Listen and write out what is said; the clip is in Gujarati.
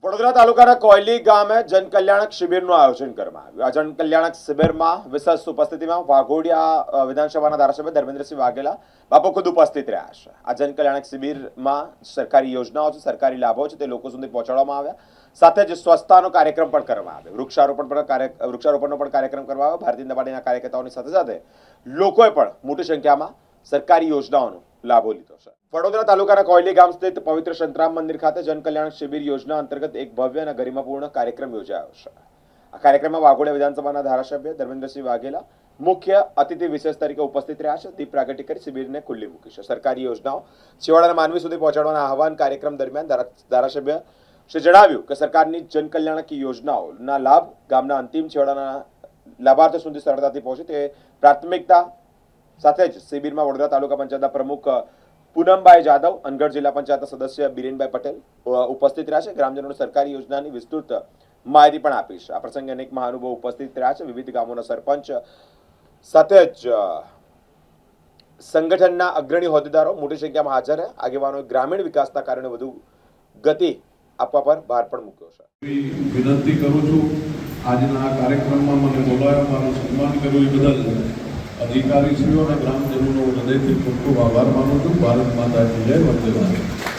વડોદરા તાલુકાના કોયલી ગામે જનકલ્યાણક શિબિરનું આયોજન કરવામાં આવ્યું। આ જનકલ્યાણક શિબિરમાં વિશેષ ઉપસ્થિતિમાં વાઘોડિયા વિધાનસભાના ધારાસભ્ય ધર્મેન્દ્રસિંહ વાઘેલા બાપુ ખુદ ઉપસ્થિત રહ્યા છે। આ જનકલ્યાણક શિબિરમાં સરકારી યોજનાઓ છે, સરકારી લાભો છે તે લોકો સુધી પહોંચાડવામાં આવ્યા। સાથે જ સ્વચ્છતાનો કાર્યક્રમ પણ કરવામાં આવ્યો। વૃક્ષારોપણનો પણ કાર્યક્રમ કરવામાં આવ્યો। ભારતીય જનતા પાર્ટીના કાર્યકર્તાઓની સાથે સાથે લોકોએ પણ મોટી સંખ્યામાં સરકારી યોજનાઓનો લાભો લીધો છે। વડોદરા તાલુકાના કોયલી ગામ સ્થિત પવિત્ર સંતરામ મંદિર ખાતે જનકલ્યાણ શિબિર યોજના અંતર્ગત એક ભવ્ય અને ગરિમાપૂર્ણ કાર્યક્રમ યોજાયો છે। આ કાર્યક્રમમાં વાઘોડિયા વિધાનસભાના ધારાસભ્ય ધર્મેન્દ્રસિંહ વાઘેલા મુખ્ય અતિથિ વિશેષ તરીકે ઉપસ્થિત રહ્યા છે। દીપ પ્રાગટ્ય કરી શિબિરને ખુલ્લી મૂકી છે। સરકારી યોજનાઓ છેવાડાના માનવી સુધી પહોંચાડવાના આહવાન કાર્યક્રમ દરમિયાન ધારાસભ્ય શ્રી જણાવ્યું કે સરકારની જનકલ્યાણકી યોજનાઓના લાભ ગામના અંતિમ છેવાડાના લાભાર્થીઓ સુધી સરળતાથી પહોંચે તે પ્રાથમિકતા સાથે જ શિબિરમાં વડોદરા તાલુકા પંચાયતના પ્રમુખ પૂનમભાઈ જાદવ, અનગઢ જિલ્લા પંચાયતના સદસ્ય બિરેનભાઈ પટેલ ઉપસ્થિત રહ્યા છે। ગ્રામજનોને સરકારી યોજનાની વિસ્તૃત માહિતી પણ આપી છે। આ પ્રસંગે અનેક મહાનુભાવો ઉપસ્થિત રહ્યા છે। વિવિધ ગામોના સરપંચ સાથે જ સંગઠનના અગ્રણી હોદ્દેદારો મોટી સંખ્યામાં હાજર છે। આગેવાનોએ ગ્રામીણ વિકાસના કારણે વધુ ગતિ આપવા પર ભાર પણ મૂક્યો છે। વિનંતી કરું છું, આજના આ કાર્યક્રમમાં મને બોલાવ્યો, મારું સન્માન કર્યું એ બદલ અધિકારીશ્રીઓ અને ગ્રામજનોનો હૃદયથી ખૂબ ખૂબ આભાર માનું છું। ભારત માતા કી જય, વંદે માતરમ।